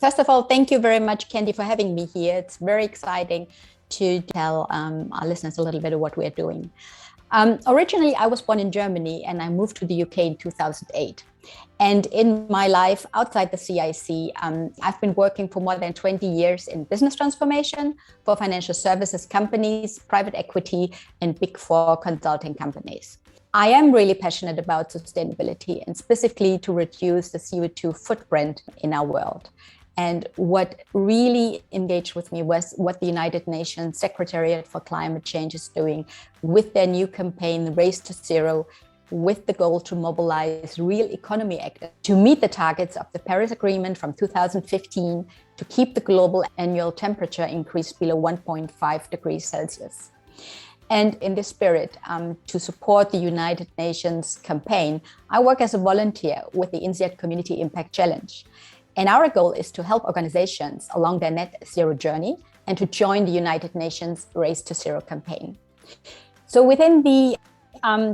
First of all, thank you very much, Candy, for having me here. It's very exciting to tell our listeners a little bit of what we're doing. Originally, I was born in Germany and I moved to the UK in 2008. And in my life outside the CIC, I've been working for more than 20 years in business transformation for financial services companies, private equity, and Big Four consulting companies. I am really passionate about sustainability and specifically to reduce the CO2 footprint in our world. And what really engaged with me was what the United Nations Secretariat for Climate Change is doing with their new campaign, Race to Zero, with the goal to mobilize real economy actors to meet the targets of the Paris Agreement from 2015 to keep the global annual temperature increase below 1.5 degrees Celsius. And in this spirit, to support the United Nations campaign, I work as a volunteer with the INSEAD Community Impact Challenge. And our goal is to help organizations along their net zero journey and to join the United Nations Race to Zero campaign. So within the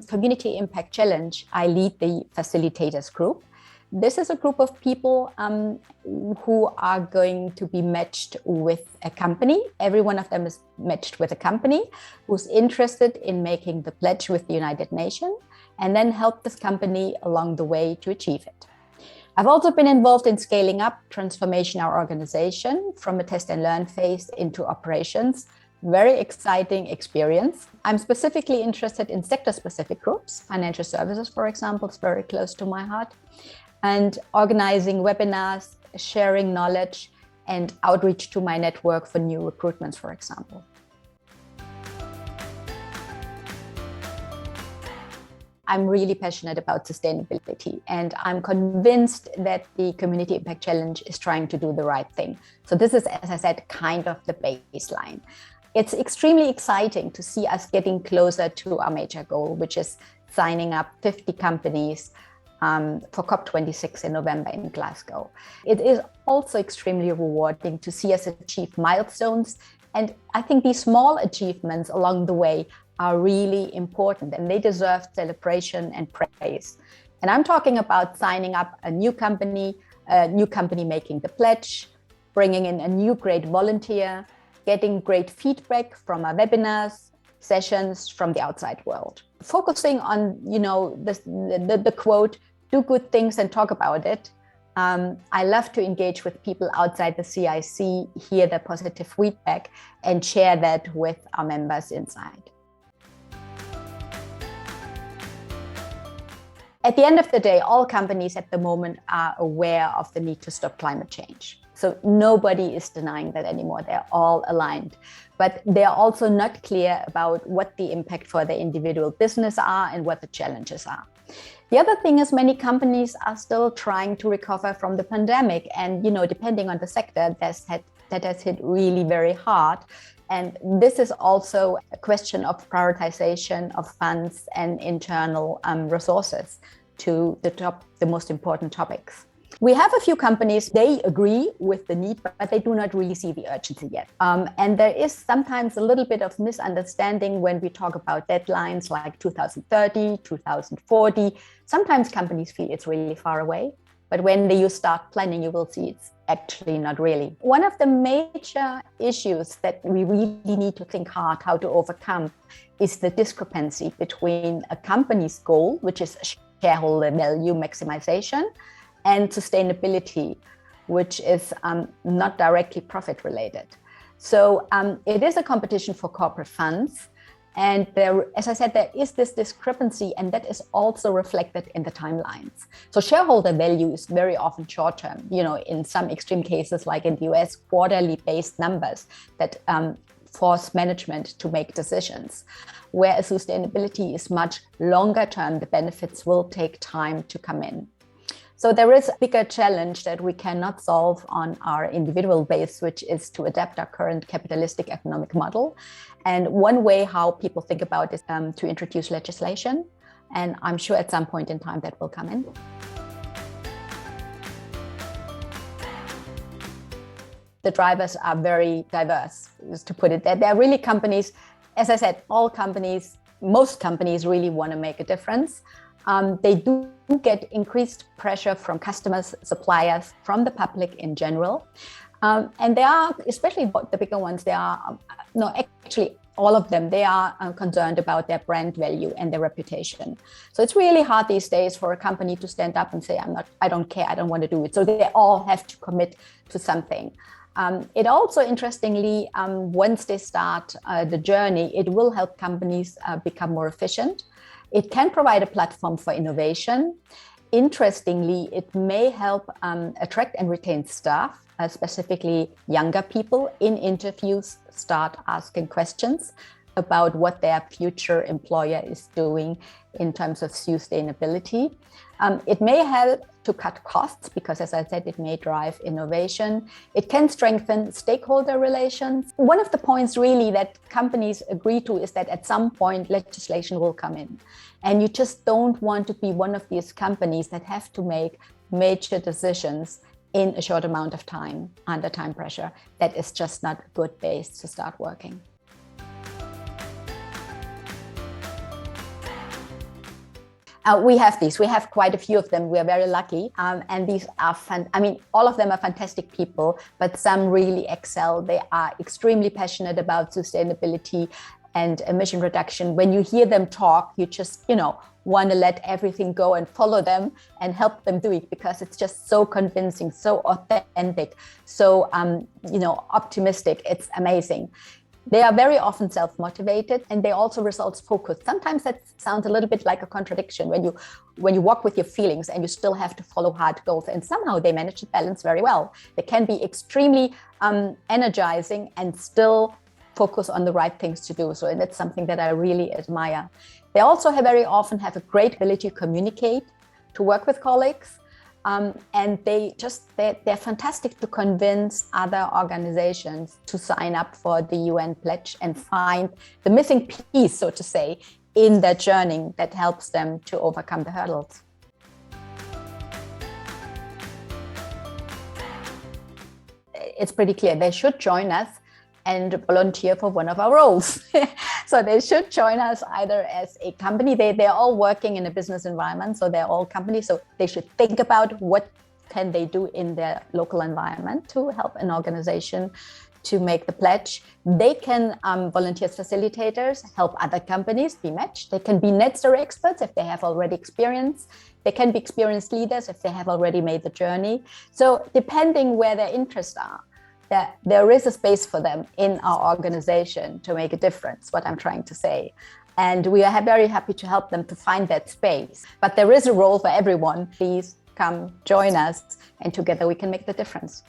Community Impact Challenge, I lead the Facilitators group. This is a group of people who are going to be matched with a company. Every one of them is matched with a company who's interested in making the pledge with the United Nations and then help this company along the way to achieve it. I've also been involved in scaling up, transformation our organization from a test and learn phase into operations. Very exciting experience. I'm specifically interested in sector-specific groups. Financial services, for example, is very close to my heart. And organizing webinars, sharing knowledge, and outreach to my network for new recruitments, for example. I'm really passionate about sustainability, and I'm convinced that the Community Impact Challenge is trying to do the right thing. So this is, as I said, kind of the baseline. It's extremely exciting to see us getting closer to our major goal, which is signing up 50 companies for COP26 in November in Glasgow. It is also extremely rewarding to see us achieve milestones. And I think these small achievements along the way are really important and they deserve celebration and praise. And I'm talking about signing up a new company making the pledge, bringing in a new great volunteer, getting great feedback from our webinars, sessions from the outside world. Focusing on, the quote, do good things and talk about it. I love to engage with people outside the CIC, hear their positive feedback and share that with our members inside. At the end of the day, all companies at the moment are aware of the need to stop climate change. So nobody is denying that anymore. They're all aligned. But they're also not clear about what the impact for their individual business are and what the challenges are. The other thing is many companies are still trying to recover from the pandemic. And, depending on the sector, that has hit really very hard. And this is also a question of prioritization of funds and internal resources to the most important topics. We have a few companies, they agree with the need, but they do not really see the urgency yet. And there is sometimes a little bit of misunderstanding when we talk about deadlines like 2030, 2040. Sometimes companies feel it's really far away, but when you start planning, you will see it's actually not really. One of the major issues that we really need to think hard how to overcome is the discrepancy between a company's goal, which is shareholder value maximization, and sustainability, which is not directly profit related. So it is a competition for corporate funds. And there, as I said, there is this discrepancy, and that is also reflected in the timelines. So shareholder value is very often short-term, in some extreme cases, like in the US, quarterly based numbers that force management to make decisions. Whereas sustainability is much longer term, the benefits will take time to come in. So there is a bigger challenge that we cannot solve on our individual base, which is to adapt our current capitalistic economic model. And one way how people think about is to introduce legislation. And I'm sure at some point in time that will come in. The drivers are very diverse, just to put it there. They're really companies, as I said, most companies really want to make a difference. They do get increased pressure from customers, suppliers, from the public in general. And they are, especially the bigger ones, they are, no, actually all of them, they are concerned about their brand value and their reputation. So it's really hard these days for a company to stand up and say, I don't care, I don't want to do it. So they all have to commit to something. It also, interestingly, once they start the journey, it will help companies become more efficient. It can provide a platform for innovation. Interestingly, it may help attract and retain staff, specifically younger people. In interviews, start asking questions about what their future employer is doing in terms of sustainability. It may help to cut costs because, as I said, it may drive innovation. It can strengthen stakeholder relations. One of the points really that companies agree to is that at some point legislation will come in. And you just don't want to be one of these companies that have to make major decisions in a short amount of time, under time pressure. That is just not a good base to start working. We have these. We have quite a few of them. We are very lucky. And these are fun. I mean, all of them are fantastic people, but some really excel. They are extremely passionate about sustainability and emission reduction. When you hear them talk, you just, want to let everything go and follow them and help them do it because it's just so convincing, so authentic, so, optimistic. It's amazing. They are very often self-motivated and they also results focused. Sometimes that sounds a little bit like a contradiction when you walk with your feelings and you still have to follow hard goals, and somehow they manage to balance very well. They can be extremely energizing and still focus on the right things to do. So, and that's something that I really admire. They also very often have a great ability to communicate, to work with colleagues. And they're fantastic to convince other organizations to sign up for the UN pledge and find the missing piece, so to say, in their journey that helps them to overcome the hurdles. It's pretty clear they should join us and volunteer for one of our roles. So they should join us either as a company. They're all working in a business environment, so they're all companies. So they should think about what can they do in their local environment to help an organization to make the pledge. They can volunteer as facilitators, help other companies be matched. They can be net zero experts if they have already experience. They can be experienced leaders if they have already made the journey. So depending where their interests are, that there is a space for them in our organization to make a difference, what I'm trying to say. And we are very happy to help them to find that space. But there is a role for everyone. Please come join us and together we can make the difference.